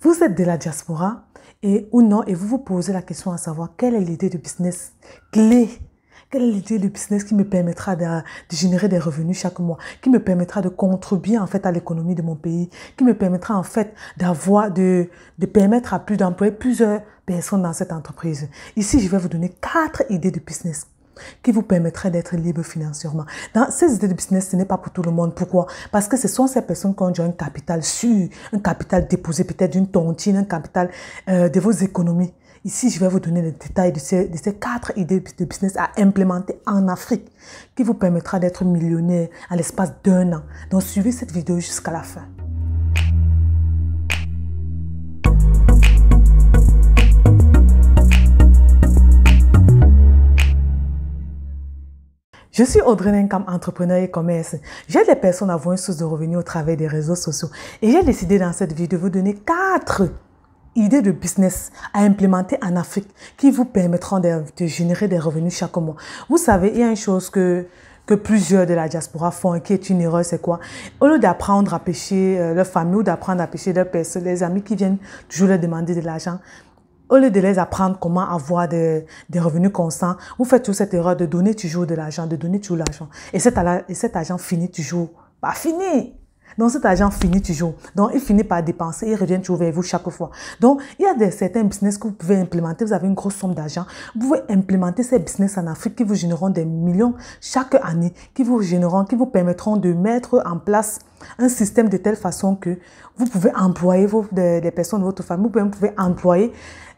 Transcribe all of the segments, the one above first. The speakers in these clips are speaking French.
Vous êtes de la diaspora ou non, et vous vous posez la question à savoir quelle est l'idée de business clé. Quelle est l'idée de business qui me permettra de générer des revenus chaque mois, qui me permettra de contribuer en fait à l'économie de mon pays, qui me permettra en fait de permettre à d'employer plusieurs personnes dans cette entreprise. Ici, je vais vous donner 4 idées de business qui vous permettraient d'être libre financièrement. Dans ces idées de business, ce n'est pas pour tout le monde. Pourquoi? Parce que ce sont ces personnes qui ont déjà un capital sûr, un capital déposé, peut-être d'une tontine, un capital de vos économies. Ici, je vais vous donner les détails de ces 4 idées de business à implémenter en Afrique qui vous permettra d'être millionnaire à l'espace d'1 an. Donc, suivez cette vidéo jusqu'à la fin. Je suis Audrey Nenkam, entrepreneur et commerce. J'aide les personnes à avoir une source de revenus au travers des réseaux sociaux. Et j'ai décidé dans cette vidéo de vous donner 4 idées de business à implémenter en Afrique qui vous permettront de générer des revenus chaque mois. Vous savez, il y a une chose que plusieurs de la diaspora font et qui est une erreur, c'est quoi? Au lieu d'apprendre à pêcher leur famille ou d'apprendre à pêcher leurs personnes, les amis qui viennent toujours leur demander de l'argent, au lieu de les apprendre comment avoir des revenus constants, vous faites toujours cette erreur de donner toujours de l'argent, de donner toujours l'argent. Et cet argent finit toujours pas fini. Donc, cet argent finit toujours. Donc, il finit par dépenser, il revient toujours vers vous chaque fois. Donc, il y a certains business que vous pouvez implémenter. Vous avez une grosse somme d'argent. Vous pouvez implémenter ces business en Afrique qui vous généreront des millions chaque année, qui vous permettront de mettre en place un système de telle façon que vous pouvez employer des personnes de votre famille. Vous pouvez employer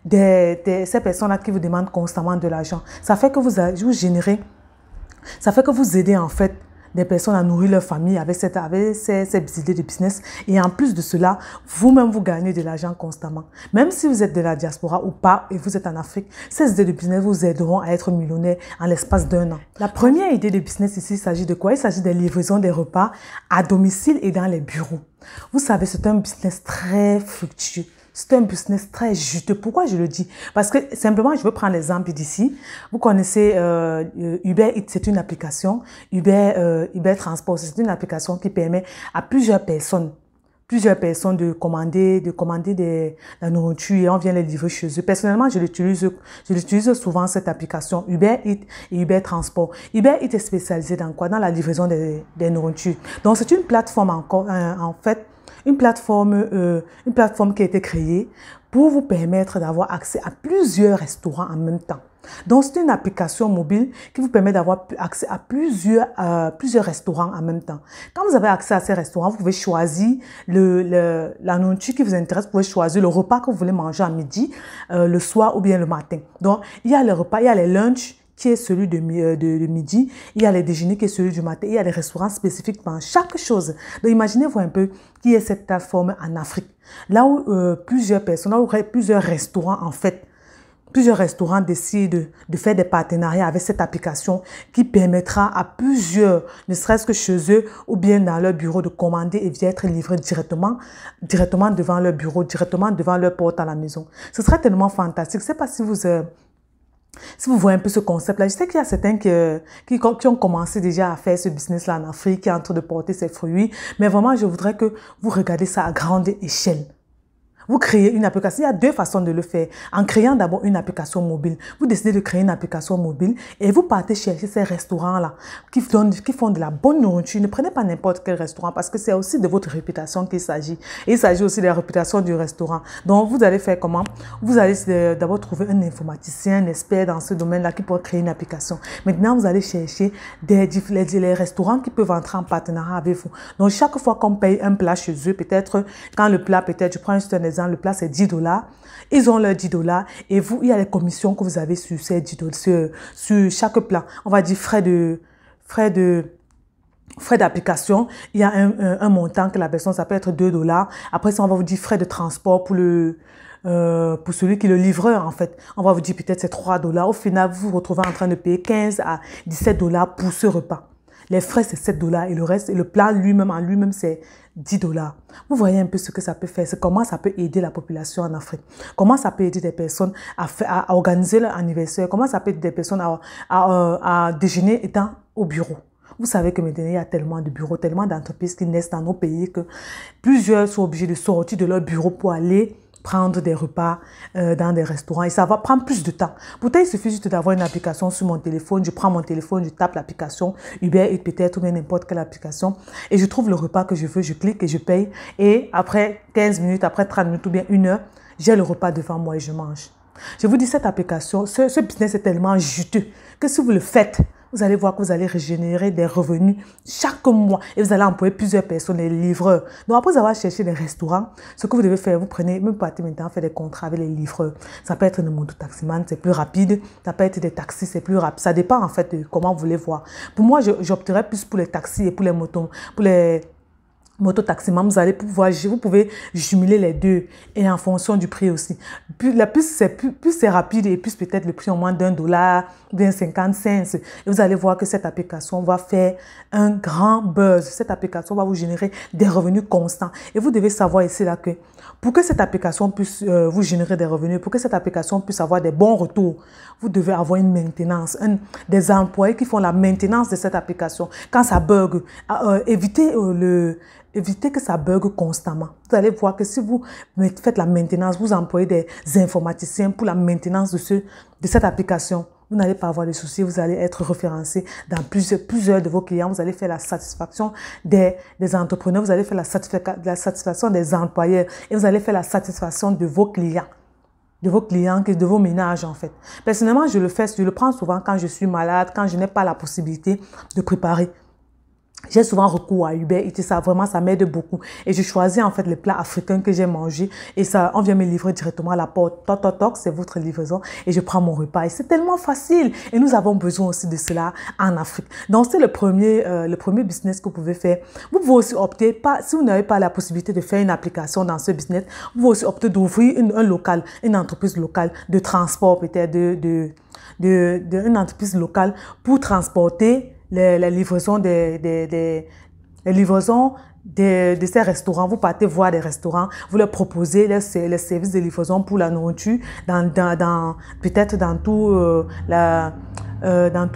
ces personnes-là qui vous demandent constamment de l'argent. Ça fait que vous aidez en fait des personnes à nourrir leur famille avec ces idées de business. Et en plus de cela, vous-même, vous gagnez de l'argent constamment. Même si vous êtes de la diaspora ou pas et vous êtes en Afrique, ces idées de business vous aideront à être millionnaire en l'espace d'1 an. La première idée de business ici, il s'agit de quoi? Il s'agit des livraisons des repas à domicile et dans les bureaux. Vous savez, c'est un business très fructueux. C'est un business très juteux. Pourquoi je le dis? Parce que simplement, je veux prendre l'exemple d'ici. Vous connaissez Uber Eats, c'est une application. Uber Transport, c'est une application qui permet à plusieurs personnes de commander la nourriture et on vient les livrer chez eux. Personnellement, je l'utilise souvent cette application Uber Eats et Uber Transport. Uber Eats est spécialisé dans quoi? Dans la livraison des nourritures. Donc, c'est une plateforme en fait, une plateforme qui a été créée pour vous permettre d'avoir accès à plusieurs restaurants en même temps. Donc, c'est une application mobile qui vous permet d'avoir accès à plusieurs restaurants en même temps. Quand vous avez accès à ces restaurants, vous pouvez choisir la nourriture qui vous intéresse. Vous pouvez choisir le repas que vous voulez manger à midi, le soir ou bien le matin. Donc, il y a les repas, il y a les lunchs qui est celui de midi, il y a les déjeuners qui est celui du matin, il y a les restaurants spécifiques dans chaque chose. Donc, imaginez-vous un peu qui est cette plateforme en Afrique. Là où plusieurs restaurants, en fait, plusieurs restaurants décident de faire des partenariats avec cette application qui permettra à plusieurs, ne serait-ce que chez eux ou bien dans leur bureau, de commander et d'être livré directement devant leur bureau, directement devant leur porte à la maison. Ce serait tellement fantastique. Je ne sais pas si vous voyez un peu ce concept-là. Je sais qu'il y a certains qui ont commencé déjà à faire ce business-là en Afrique, qui est en train de porter ses fruits. Mais vraiment, je voudrais que vous regardiez ça à grande échelle. Vous créez une application. Il y a 2 façons de le faire. En créant d'abord une application mobile. Vous décidez de créer une application mobile et vous partez chercher ces restaurants-là qui font de la bonne nourriture. Ne prenez pas n'importe quel restaurant parce que c'est aussi de votre réputation qu'il s'agit. Et il s'agit aussi de la réputation du restaurant. Donc, vous allez faire comment? Vous allez d'abord trouver un informaticien, un expert dans ce domaine-là qui pourra créer une application. Maintenant, vous allez chercher les restaurants qui peuvent entrer en partenariat avec vous. Donc, chaque fois qu'on paye un plat chez eux, peut-être, quand le plat, je prends juste un exemple, le plat c'est $10, ils ont leurs $10 et vous, il y a les commissions que vous avez sur ces $10, sur chaque plat. On va dire frais d'application, il y a un montant que la personne, ça peut être $2. Après ça, on va vous dire frais de transport pour celui qui est le livreur, en fait. On va vous dire peut-être c'est $3. Au final, vous vous retrouvez en train de payer 15 à $17 pour ce repas. Les frais, c'est $7 et le reste, et le plat lui-même, c'est $10. Vous voyez un peu ce que ça peut faire, c'est comment ça peut aider la population en Afrique, comment ça peut aider des personnes à organiser leur anniversaire, comment ça peut aider des personnes à déjeuner étant au bureau. Vous savez que maintenant, il y a tellement de bureaux, tellement d'entreprises qui naissent dans nos pays que plusieurs sont obligés de sortir de leur bureau pour aller prendre des repas dans des restaurants et ça va prendre plus de temps. Pourtant, il suffit juste d'avoir une application sur mon téléphone. Je prends mon téléphone, je tape l'application Uber et peut-être ou bien n'importe quelle application et je trouve le repas que je veux, je clique et je paye. Et après 15 minutes, après 30 minutes ou bien 1 heure, j'ai le repas devant moi et je mange. Je vous dis, cette application, ce business est tellement juteux que si vous le faites, vous allez voir que vous allez régénérer des revenus chaque mois et vous allez employer plusieurs personnes, les livreurs. Donc, après avoir cherché des restaurants, ce que vous devez faire, vous prenez, même partez maintenant, faire des contrats avec les livreurs. Ça peut être une moto-taximan, c'est plus rapide. Ça peut être des taxis, c'est plus rapide. Ça dépend en fait de comment vous voulez voir. Pour moi, j'opterais plus pour les taxis et pour les motos, pour les moto-taximan, vous pouvez jumeler les deux et en fonction du prix aussi. Plus c'est rapide et plus peut-être le prix au moins $1, bien 50 cents. Et vous allez voir que cette application va faire un grand buzz. Cette application va vous générer des revenus constants. Et vous devez savoir ici là que pour que cette application puisse vous générer des revenus, pour que cette application puisse avoir des bons retours, vous devez avoir une maintenance, des employés qui font la maintenance de cette application. Quand ça bug, évitez que ça bug constamment. Vous allez voir que si vous faites la maintenance, vous employez des informaticiens pour la maintenance de cette application, vous n'allez pas avoir de soucis, vous allez être référencé dans plusieurs de vos clients, vous allez faire la satisfaction des entrepreneurs, vous allez faire la satisfaction des employeurs et vous allez faire la satisfaction de vos clients. De vos ménages en fait. Personnellement, je le prends souvent quand je suis malade, quand je n'ai pas la possibilité de préparer. J'ai souvent recours à Uber et ça m'aide beaucoup. Et je choisis en fait les plats africains que j'ai mangés et on vient me livrer directement à la porte. Toc, toc, toc, c'est votre livraison et je prends mon repas. Et c'est tellement facile. Et nous avons besoin aussi de cela en Afrique. Donc, c'est le premier business que vous pouvez faire. Vous pouvez aussi opter, si vous n'avez pas la possibilité de faire une application dans ce business, vous pouvez aussi opter d'ouvrir une entreprise locale de transport, peut-être une entreprise locale pour transporter les livraisons les livraisons de ces restaurants. Vous partez voir des restaurants, vous leur proposez les services de livraison pour la nourriture peut-être dans tout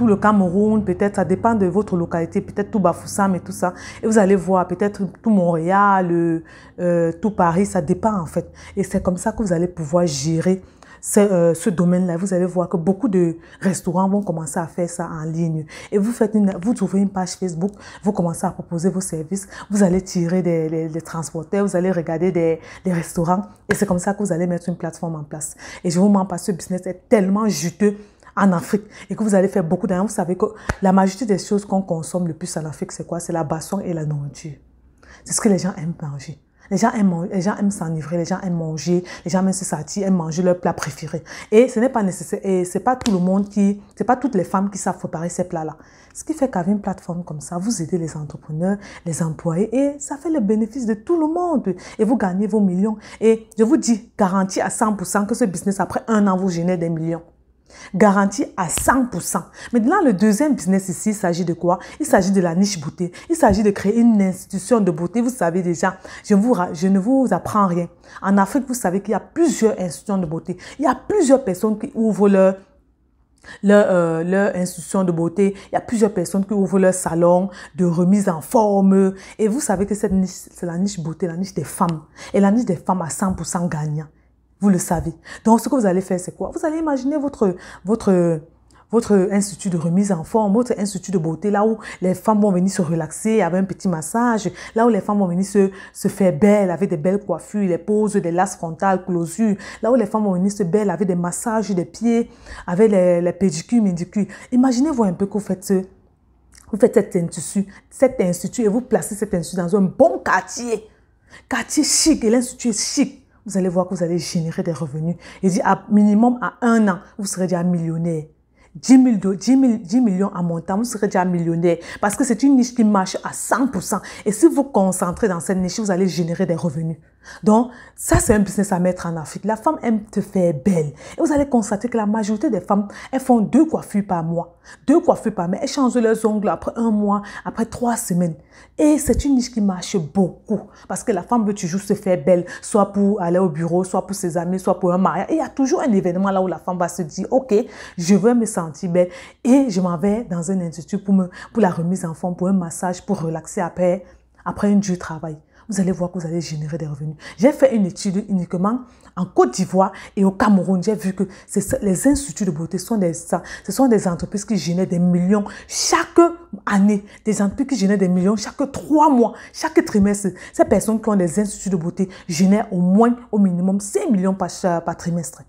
le Cameroun, peut-être ça dépend de votre localité, peut-être tout Bafoussam et tout ça. Et vous allez voir peut-être tout Montréal, tout Paris, ça dépend en fait. Et c'est comme ça que vous allez pouvoir gérer ce domaine-là. Vous allez voir que beaucoup de restaurants vont commencer à faire ça en ligne. Et vous ouvrez une page Facebook, vous commencez à proposer vos services, vous allez tirer des transporteurs, vous allez regarder des restaurants et c'est comme ça que vous allez mettre une plateforme en place. Et je vous mens pas, ce business est tellement juteux en Afrique et que vous allez faire beaucoup d'argent. Vous savez que la majorité des choses qu'on consomme le plus en Afrique, c'est quoi? C'est la boisson et la nourriture. C'est ce que les gens aiment manger. Les gens aiment s'enivrer, les gens aiment manger, les gens aiment se satir, aiment manger leur plat préféré. Et ce n'est pas nécessaire, et c'est pas tout le monde c'est pas toutes les femmes qui savent préparer ces plats-là. Ce qui fait qu'avec une plateforme comme ça, vous aidez les entrepreneurs, les employés, et ça fait le bénéfice de tout le monde. Et vous gagnez vos millions. Et je vous dis, garantie à 100% que ce business, après 1 an, vous génère des millions. Garantie à 100%. Maintenant, le deuxième business ici, il s'agit de quoi? Il s'agit de la niche beauté. Il s'agit de créer une institution de beauté. Vous savez déjà, je ne vous apprends rien. En Afrique, vous savez qu'il y a plusieurs institutions de beauté. Il y a plusieurs personnes qui ouvrent leur institution de beauté. Il y a plusieurs personnes qui ouvrent leur salon de remise en forme. Et vous savez que cette niche, c'est la niche beauté, la niche des femmes. Et la niche des femmes à 100% gagnant. Vous le savez. Donc, ce que vous allez faire, c'est quoi? Vous allez imaginer votre institut de remise en forme, votre institut de beauté, là où les femmes vont venir se relaxer avec un petit massage, là où les femmes vont venir se faire belles avec des belles coiffures, les poses, des lasses frontales, closures, là où les femmes vont venir se belles avec des massages des pieds, avec les pédicures, médicures. Imaginez-vous un peu que vous faites cet institut et vous placez cet institut dans un bon quartier chic, et l'institut est chic. Vous allez voir que vous allez générer des revenus. Et dit, minimum à 1 an, vous serez déjà millionnaire. 10 millions à montant, vous serez déjà millionnaire. Parce que c'est une niche qui marche à 100%. Et si vous concentrez dans cette niche, vous allez générer des revenus. Donc, ça, c'est un business à mettre en Afrique. La femme aime te faire belle. Et vous allez constater que la majorité des femmes, elles font 2 coiffures par mois. 2 coiffures par mois. Elles changent leurs ongles après 1 mois, après 3 semaines. Et c'est une niche qui marche beaucoup. Parce que la femme veut toujours se faire belle, soit pour aller au bureau, soit pour ses amis, soit pour un mariage. Et il y a toujours un événement là où la femme va se dire, OK, je veux me sentir belle. Et je m'en vais dans un institut pour la remise en forme, pour un massage, pour relaxer après un dur travail. vous allez voir que vous allez générer des revenus. J'ai fait une étude uniquement en Côte d'Ivoire et au Cameroun. J'ai vu que les instituts de beauté ce sont des entreprises qui génèrent des millions chaque année. Des entreprises qui génèrent des millions chaque 3 mois, chaque trimestre. Ces personnes qui ont des instituts de beauté génèrent au minimum 5 millions par trimestre.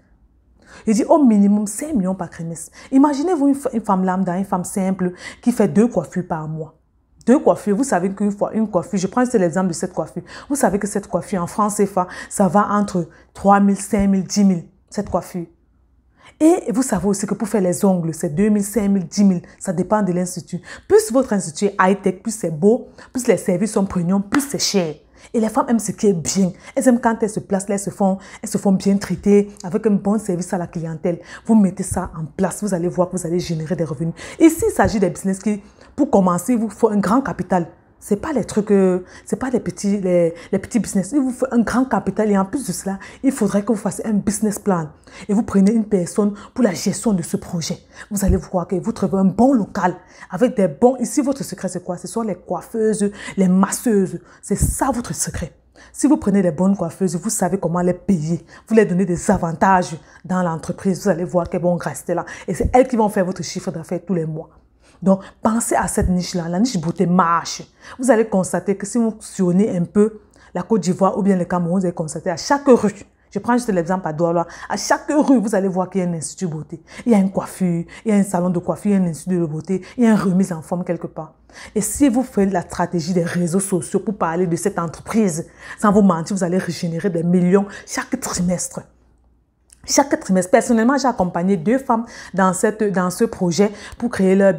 Je dis au minimum 5 millions par trimestre. Imaginez-vous une femme lambda, une femme simple qui fait 2 coiffures par mois. 2 coiffures, vous savez qu'une fois, une coiffure, je prends l'exemple de cette coiffure. Vous savez que cette coiffure en France CFA, ça va entre 3 000, 5 000, 10 000, cette coiffure. Et vous savez aussi que pour faire les ongles, c'est 2 000, 5 000, 10 000. Ça dépend de l'institut. Plus votre institut est high-tech, plus c'est beau, plus les services sont premium, plus c'est cher. Et les femmes aiment ce qui est bien. Elles aiment quand elles se placent là, elles se font bien traiter avec un bon service à la clientèle. Vous mettez ça en place, vous allez voir que vous allez générer des revenus. Ici, il s'agit des business qui, pour commencer, il vous faut un grand capital. C'est pas les trucs, c'est pas les petits business. Il vous faut un grand capital et en plus de cela, il faudrait que vous fassiez un business plan. Et vous prenez une personne pour la gestion de ce projet. Vous allez voir que vous trouvez un bon local avec des bons... Ici, votre secret, c'est quoi? Ce sont les coiffeuses, les masseuses. C'est ça votre secret. Si vous prenez des bonnes coiffeuses, vous savez comment les payer. Vous leur donnez des avantages dans l'entreprise. Vous allez voir qu'elles vont rester là. Et c'est elles qui vont faire votre chiffre d'affaires tous les mois. Donc, pensez à cette niche-là. La niche beauté marche. Vous allez constater que si vous sillonnez un peu la Côte d'Ivoire ou bien le Cameroun, vous allez constater à chaque rue, je prends juste l'exemple à Douala, à chaque rue, vous allez voir qu'il y a un institut de beauté. Il y a une coiffure, il y a un salon de coiffure, il y a un institut de beauté, il y a une remise en forme quelque part. Et si vous faites la stratégie des réseaux sociaux pour parler de cette entreprise, sans vous mentir, vous allez régénérer des millions chaque trimestre. Chaque trimestre, personnellement, j'ai accompagné 2 femmes dans ce projet pour créer leur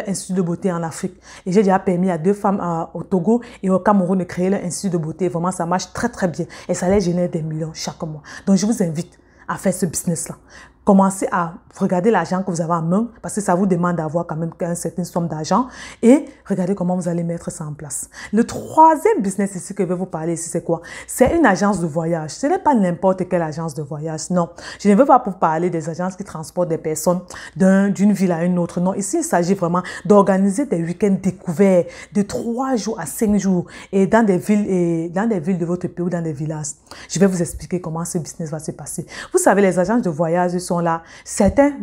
institut de beauté en Afrique. Et j'ai déjà permis à 2 femmes au Togo et au Cameroun de créer leur institut de beauté. Vraiment, ça marche très, très bien. Et ça les génère des millions chaque mois. Donc, je vous invite à faire ce business-là. Commencez à regarder l'argent que vous avez en main parce que ça vous demande d'avoir quand même une certaine somme d'argent et regardez comment vous allez mettre ça en place. Le 3e business ici que je vais vous parler ici, c'est quoi? C'est une agence de voyage. Ce n'est pas n'importe quelle agence de voyage, non. Je ne veux pas vous parler des agences qui transportent des personnes d'une ville à une autre. Non, ici, il s'agit vraiment d'organiser des week-ends découverts de 3 jours à 5 jours et dans des villes de votre pays ou dans des villages. Je vais vous expliquer comment ce business va se passer. Vous savez, les agences de voyage sont là.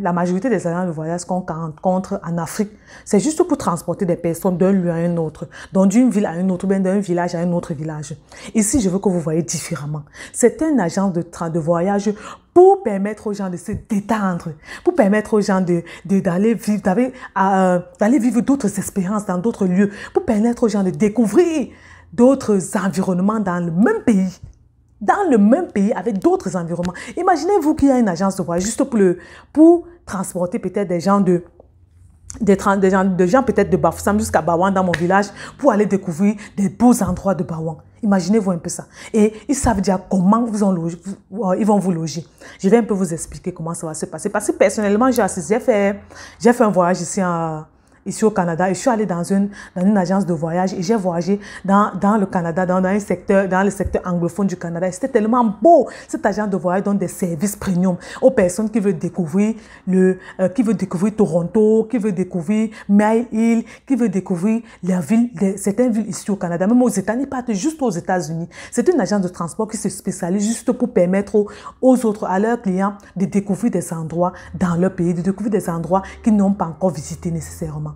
La majorité des agences de voyage qu'on rencontre en Afrique, c'est juste pour transporter des personnes d'un lieu à un autre, donc d'une ville à une autre, bien d'un village à un autre village. Ici, je veux que vous voyez différemment. C'est une agence de voyage pour permettre aux gens de se détendre, pour permettre aux gens d'aller vivre d'autres expériences dans d'autres lieux, pour permettre aux gens de découvrir d'autres environnements dans le même pays. Dans le même pays, avec d'autres environnements. Imaginez-vous qu'il y a une agence de voyage juste pour transporter peut-être des gens peut-être de Bafoussam jusqu'à Baouan dans mon village pour aller découvrir des beaux endroits de Baouan. Imaginez-vous un peu ça. Et ils savent déjà comment ils vont vous loger. Je vais un peu vous expliquer comment ça va se passer. Parce que personnellement, j'ai fait un voyage ici au Canada, et je suis allée dans une agence de voyage et j'ai voyagé dans le Canada, dans le secteur anglophone du Canada. C'était tellement beau. Cette agence de voyage donne des services premium aux personnes qui veulent découvrir Toronto, qui veulent découvrir Mile Hill, qui veulent découvrir certaines villes ici au Canada, même aux États-Unis, pas juste aux États-Unis. C'est une agence de transport qui se spécialise juste pour permettre aux autres, à leurs clients, de découvrir des endroits dans leur pays, de découvrir des endroits qu'ils n'ont pas encore visités nécessairement.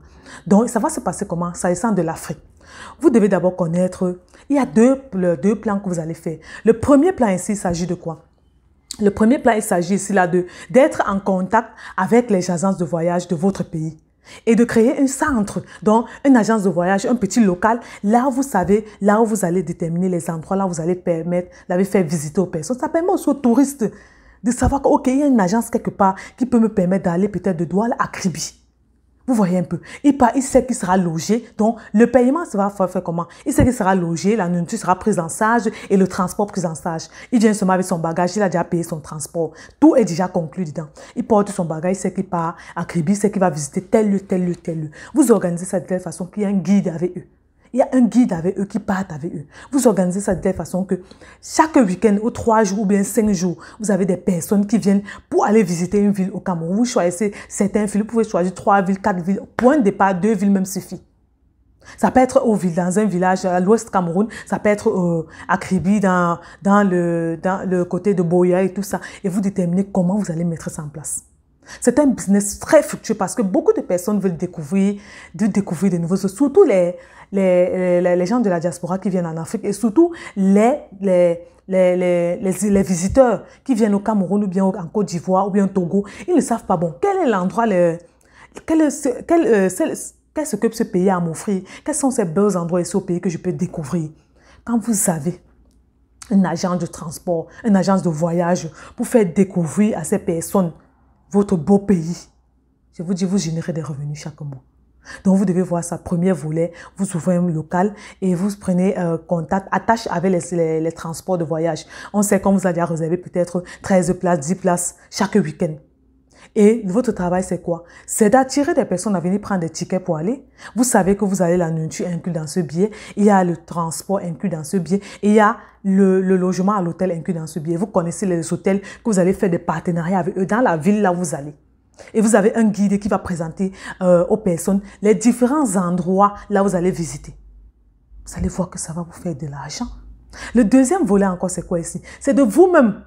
Donc, ça va se passer comment? Ça descend de l'Afrique. Vous devez d'abord connaître, il y a deux plans que vous allez faire. Le premier plan ici, il s'agit de quoi? Le premier plan, il s'agit ici là d'être en contact avec les agences de voyage de votre pays et de créer un centre, donc une agence de voyage, un petit local, là où vous savez, là où vous allez déterminer les endroits, là où vous allez faire visiter aux personnes. Ça permet aussi aux touristes de savoir qu'il y a une agence quelque part qui peut me permettre d'aller peut-être de Douala à Kribi. Vous voyez un peu. Il sait qu'il sera logé. Donc, le paiement, ça va faire comment? Il sait qu'il sera logé, la nourriture sera prise en charge et le transport pris en charge. Il vient seulement avec son bagage, il a déjà payé son transport. Tout est déjà conclu dedans. Il porte son bagage, il sait qu'il part à Kribi, il sait qu'il va visiter tel lieu, tel lieu, tel lieu. Vous organisez ça de telle façon qu'il y a un guide avec eux. Il y a un guide avec eux qui part avec eux. Vous organisez ça de telle façon que chaque week-end, ou 3 jours, ou bien 5 jours, vous avez des personnes qui viennent pour aller visiter une ville au Cameroun. Vous choisissez certaines villes, vous pouvez choisir 3 villes, 4 villes. Point de départ, 2 villes même suffit. Ça peut être dans un village à l'ouest Cameroun, ça peut être à Kribi, dans le côté de Boya et tout ça. Et vous déterminez comment vous allez mettre ça en place. C'est un business très fructueux parce que beaucoup de personnes veulent découvrir de nouveaux choses, surtout les gens de la diaspora qui viennent en Afrique et surtout les visiteurs qui viennent au Cameroun ou bien en Côte d'Ivoire ou bien au Togo. Ils ne savent pas, bon, quel est l'endroit, qu'est-ce que ce pays a à m'offrir? Quels sont ces beaux endroits ici au pays que je peux découvrir? Quand vous avez une agence de transport, une agence de voyage pour faire découvrir à ces personnes votre beau pays, je vous dis, vous générez des revenus chaque mois. Donc, vous devez voir ça. Premier volet, vous ouvrez un local et vous prenez contact, attache avec les transports de voyage. On sait qu'on vous a déjà réservé peut-être 13 places, 10 places chaque week-end. Et votre travail, c'est quoi? C'est d'attirer des personnes à venir prendre des tickets pour aller. Vous savez que vous avez la nourriture inclus dans ce billet. Il y a le transport inclus dans ce billet. Et il y a le logement à l'hôtel inclus dans ce billet. Vous connaissez les hôtels que vous allez faire des partenariats avec eux dans la ville là où vous allez. Et vous avez un guide qui va présenter aux personnes les différents endroits là où vous allez visiter. Vous allez voir que ça va vous faire de l'argent. Le deuxième volet encore, c'est quoi ici? C'est de vous-même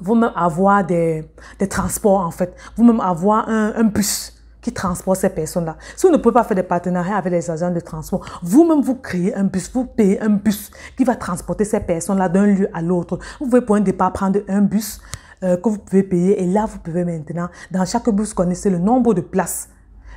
vous-même avoir des transports en fait. Vous-même avoir un bus qui transporte ces personnes-là. Si vous ne pouvez pas faire des partenariats avec les agents de transport, vous-même vous créez un bus, vous payez un bus qui va transporter ces personnes-là d'un lieu à l'autre. Vous pouvez pour un départ prendre un bus que vous pouvez payer et là vous pouvez maintenant, dans chaque bus, connaissez le nombre de places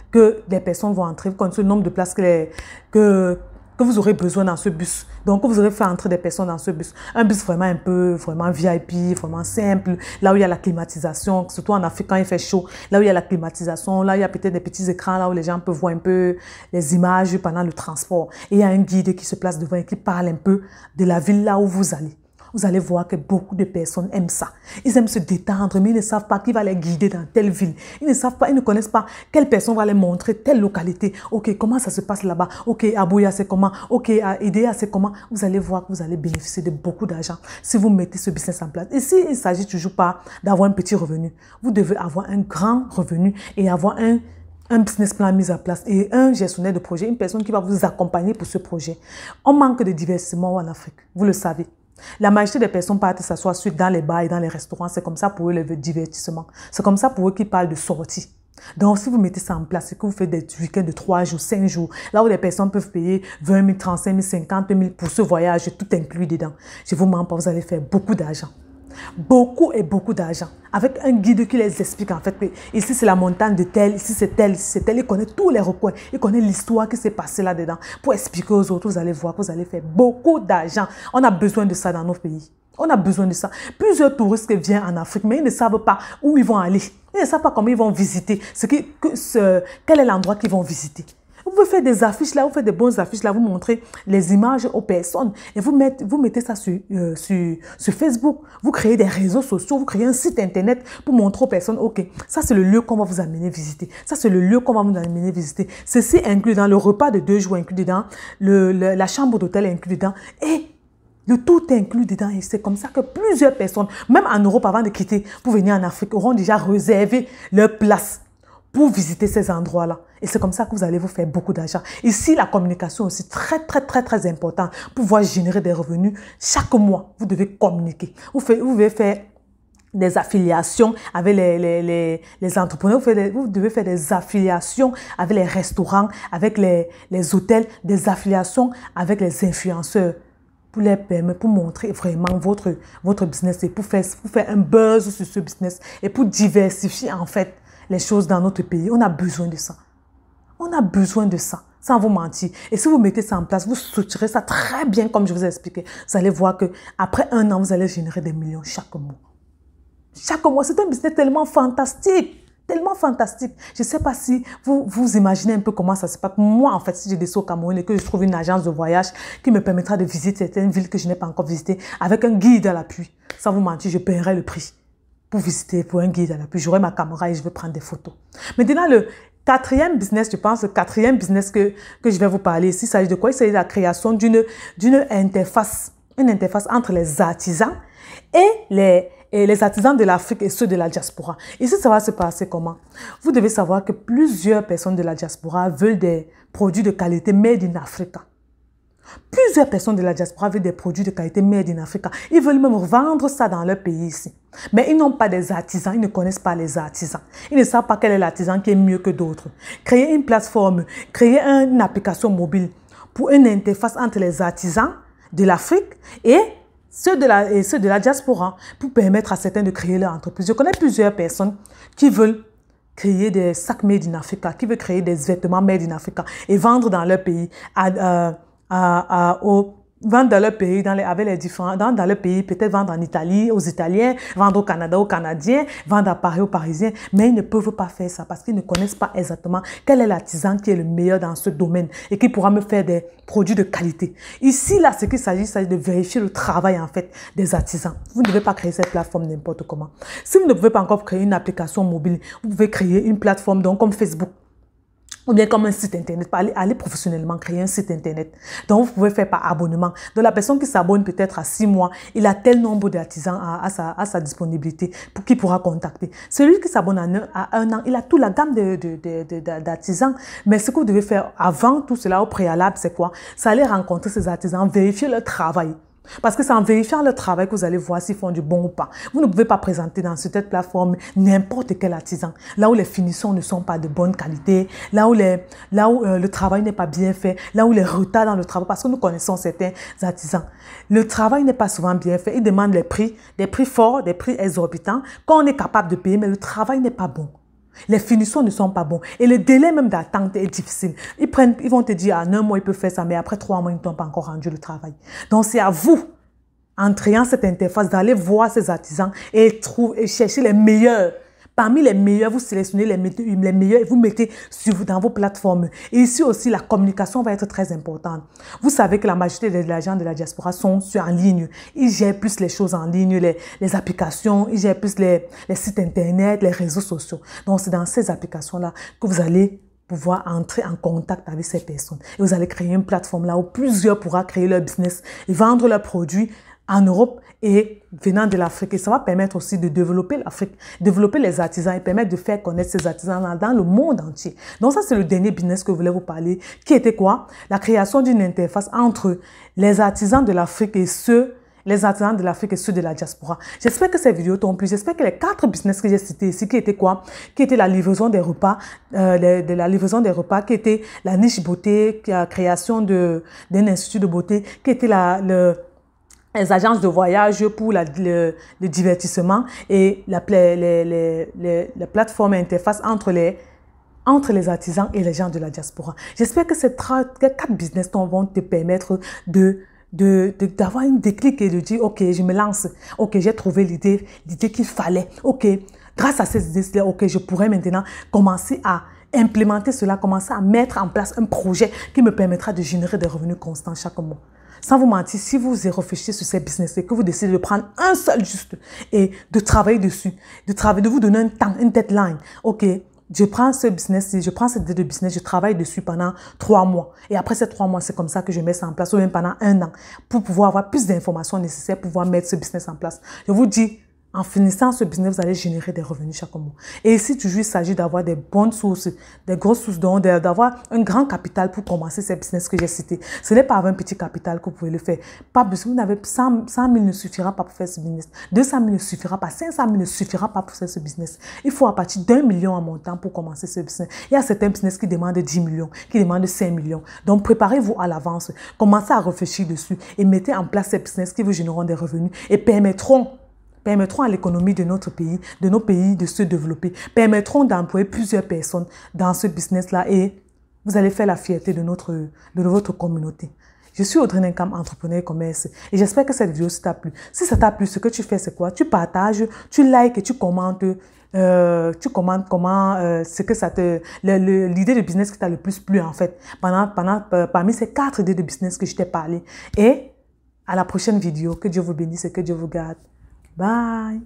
que les personnes vont entrer, vous connaissez le nombre de places que vous aurez besoin dans ce bus. Donc, vous aurez fait entrer des personnes dans ce bus. Un bus vraiment vraiment VIP, vraiment simple, là où il y a la climatisation, surtout en Afrique quand il fait chaud, là où il y a la climatisation, là où il y a peut-être des petits écrans, là où les gens peuvent voir un peu les images pendant le transport. Et il y a un guide qui se place devant et qui parle un peu de la ville là où vous allez. Vous allez voir que beaucoup de personnes aiment ça. Ils aiment se détendre, mais ils ne savent pas qui va les guider dans telle ville. Ils ne savent pas, ils ne connaissent pas quelle personne va les montrer telle localité. Ok, comment ça se passe là-bas? Ok, à Boya, c'est comment? Ok, à Idéa, c'est comment? Vous allez voir que vous allez bénéficier de beaucoup d'argent si vous mettez ce business en place. Et s'il ne s'agit toujours pas d'avoir un petit revenu, vous devez avoir un grand revenu et avoir un business plan mis en place et un gestionnaire de projet, une personne qui va vous accompagner pour ce projet. On manque de divertissement en Afrique, vous le savez. La majorité des personnes partent s'asseoir dans les bars et dans les restaurants. C'est comme ça pour eux le divertissement. C'est comme ça pour eux qu'ils parlent de sortie. Donc, si vous mettez ça en place et que vous faites des week-ends de 3 jours, 5 jours, là où les personnes peuvent payer 20 000, 35 000, 50 000 pour ce voyage, tout inclus dedans, je vous mens pas, vous allez faire beaucoup d'argent. Beaucoup et beaucoup d'argent. Avec un guide qui les explique en fait que ici c'est la montagne de tel, ici c'est tel, ici c'est tel. Il connaît tous les recoins. Il connaît l'histoire qui s'est passée là-dedans. Pour expliquer aux autres, vous allez voir que vous allez faire beaucoup d'argent. On a besoin de ça dans nos pays. On a besoin de ça. Plusieurs touristes viennent en Afrique, mais ils ne savent pas où ils vont aller. Ils ne savent pas comment ils vont visiter. Quel est l'endroit qu'ils vont visiter. Vous pouvez faire des affiches là, vous faites des bonnes affiches là, vous montrez les images aux personnes et vous mettez ça sur Facebook. Vous créez des réseaux sociaux, vous créez un site internet pour montrer aux personnes, ok, ça c'est le lieu qu'on va vous amener visiter. Ça c'est le lieu qu'on va vous amener visiter. Ceci inclus dans le repas de 2 jours inclus dedans, la chambre d'hôtel inclus dedans et le tout est inclus dedans et c'est comme ça que plusieurs personnes, même en Europe avant de quitter pour venir en Afrique, auront déjà réservé leur place pour visiter ces endroits-là. Et c'est comme ça que vous allez vous faire beaucoup d'argent. Ici, la communication est aussi très importante pour pouvoir générer des revenus. Chaque mois, vous devez communiquer. Vous devez faire des affiliations avec les entrepreneurs. Vous devez faire des affiliations avec les restaurants, avec les hôtels, des affiliations avec les influenceurs pour les permettre, pour montrer vraiment votre business et pour faire un buzz sur ce business et pour diversifier en fait les choses dans notre pays. On a besoin de ça. On a besoin de ça, sans vous mentir. Et si vous mettez ça en place, vous structurez ça très bien comme je vous ai expliqué. Vous allez voir qu'après 1 an, vous allez générer des millions chaque mois. Chaque mois, c'est un business tellement fantastique. Tellement fantastique. Je ne sais pas si vous imaginez un peu comment ça se passe. Moi, en fait, si je descends au Cameroun et que je trouve une agence de voyage qui me permettra de visiter certaines villes que je n'ai pas encore visitées avec un guide à l'appui, sans vous mentir, je paierai le prix pour visiter, pour un guide à l'appui. J'aurai ma caméra et je vais prendre des photos. Maintenant, le 4e business, je pense, le 4e business que je vais vous parler ici, il s'agit de quoi? Il s'agit de la création d'une interface, une interface entre les artisans et et les artisans de l'Afrique et ceux de la diaspora. Ici, ça va se passer comment? Vous devez savoir que plusieurs personnes de la diaspora veulent des produits de qualité made in Africa. Plusieurs personnes de la diaspora veulent des produits de qualité made in Africa. Ils veulent même vendre ça dans leur pays ici. Mais ils n'ont pas des artisans, ils ne connaissent pas les artisans. Ils ne savent pas quel est l'artisan qui est mieux que d'autres. Créer une plateforme, créer une application mobile pour une interface entre les artisans de l'Afrique et ceux de la diaspora pour permettre à certains de créer leur entreprise. Je connais plusieurs personnes qui veulent créer des sacs made in Africa, qui veulent créer des vêtements made in Africa et vendre dans leur pays vendre dans leur pays, avec les différents, dans leur pays, peut-être vendre en Italie, aux Italiens, vendre au Canada, aux Canadiens, vendre à Paris, aux Parisiens, mais ils ne peuvent pas faire ça parce qu'ils ne connaissent pas exactement quel est l'artisan qui est le meilleur dans ce domaine et qui pourra me faire des produits de qualité. Ici, là, ce qu'il s'agit, c'est de vérifier le travail, en fait, des artisans. Vous ne devez pas créer cette plateforme n'importe comment. Si vous ne pouvez pas encore créer une application mobile, vous pouvez créer une plateforme, donc, comme Facebook, ou bien comme un site internet, aller professionnellement créer un site internet. Donc, vous pouvez faire par abonnement. Donc, la personne qui s'abonne peut-être à 6 mois, il a tel nombre d'artisans à sa disponibilité pour qu'il pourra contacter. Celui qui s'abonne à un an, il a toute la gamme d'artisans. Mais ce que vous devez faire avant tout cela, au préalable, c'est quoi? C'est aller rencontrer ces artisans, vérifier leur travail. Parce que c'est en vérifiant le travail que vous allez voir s'ils font du bon ou pas. Vous ne pouvez pas présenter dans cette plateforme n'importe quel artisan. Là où les finitions ne sont pas de bonne qualité, là où le travail n'est pas bien fait, là où les retards dans le travail, parce que nous connaissons certains artisans. Le travail n'est pas souvent bien fait. Ils demandent des prix forts, des prix exorbitants, qu'on est capable de payer, mais le travail n'est pas bon. Les finitions ne sont pas bons. Et le délai même d'attente est difficile. Ils vont te dire, en un mois, ils peuvent faire ça, mais après 3 mois, ils ne t'ont pas encore rendu le travail. Donc, c'est à vous, en créant cette interface, d'aller voir ces artisans et chercher les meilleurs. Parmi les meilleurs, vous sélectionnez les meilleurs et vous mettez dans vos plateformes. Et ici aussi, la communication va être très importante. Vous savez que la majorité des gens de la diaspora sont en ligne. Ils gèrent plus les choses en ligne, les applications, ils gèrent plus les sites internet, les réseaux sociaux. Donc, c'est dans ces applications-là que vous allez pouvoir entrer en contact avec ces personnes. Et vous allez créer une plateforme là où plusieurs pourront créer leur business et vendre leurs produits en Europe et venant de l'Afrique. Et ça va permettre aussi de développer l'Afrique, développer les artisans et permettre de faire connaître ces artisans dans le monde entier. Donc ça, c'est le dernier business que je voulais vous parler, qui était quoi? La création d'une interface entre les artisans de l'Afrique et ceux de la diaspora. J'espère que ces vidéos t'ont plu. J'espère que les 4 business que j'ai cités ici, qui étaient quoi? Qui était la livraison des repas, la livraison des repas, qui était la niche beauté, la création d'un institut de beauté, qui était les agences de voyage pour le divertissement et la plateforme interface entre les artisans et les gens de la diaspora. J'espère que ces 4 business vont te permettre d'avoir une déclic et de dire, ok, je me lance, ok, j'ai trouvé l'idée qu'il fallait, ok, grâce à ces idées-là, ok, je pourrais maintenant commencer à implémenter cela, commencer à mettre en place un projet qui me permettra de générer des revenus constants chaque mois. Sans vous mentir, si vous réfléchissez sur ces business et que vous décidez de prendre un seul juste et de travailler dessus, de vous donner un temps, une deadline, ok, je prends ce business, je prends cette idée de business, je travaille dessus pendant 3 mois. Et après ces 3 mois, c'est comme ça que je mets ça en place, ou même pendant 1 an, pour pouvoir avoir plus d'informations nécessaires pour pouvoir mettre ce business en place. Je vous dis, en finissant ce business, vous allez générer des revenus chaque mois. Et ici, toujours, il s'agit d'avoir des bonnes sources, des grosses sources, d'avoir un grand capital pour commencer ces business que j'ai cités. Ce n'est pas avec un petit capital que vous pouvez le faire. Pas besoin, vous n'avez 100 000 ne suffira pas pour faire ce business. 200 000 ne suffira pas. 500 000 ne suffira pas pour faire ce business. Il faut à partir d'1 million en montant pour commencer ce business. Il y a certains business qui demandent 10 millions, qui demandent 5 millions. Donc, préparez-vous à l'avance. Commencez à réfléchir dessus et mettez en place ces business qui vous généreront des revenus et permettront à l'économie de notre pays, de nos pays de se développer, permettront d'employer plusieurs personnes dans ce business-là et vous allez faire la fierté de votre communauté. Je suis Audrey Nenkam, entrepreneur et commerce et j'espère que cette vidéo t'a plu. Si ça t'a plu, ce que tu fais, c'est quoi? Tu partages, tu likes et tu commentes. C'est que l'idée de business qui t'a le plus plu en fait, parmi ces 4 idées de business que je t'ai parlé. Et à la prochaine vidéo, que Dieu vous bénisse et que Dieu vous garde. Bye.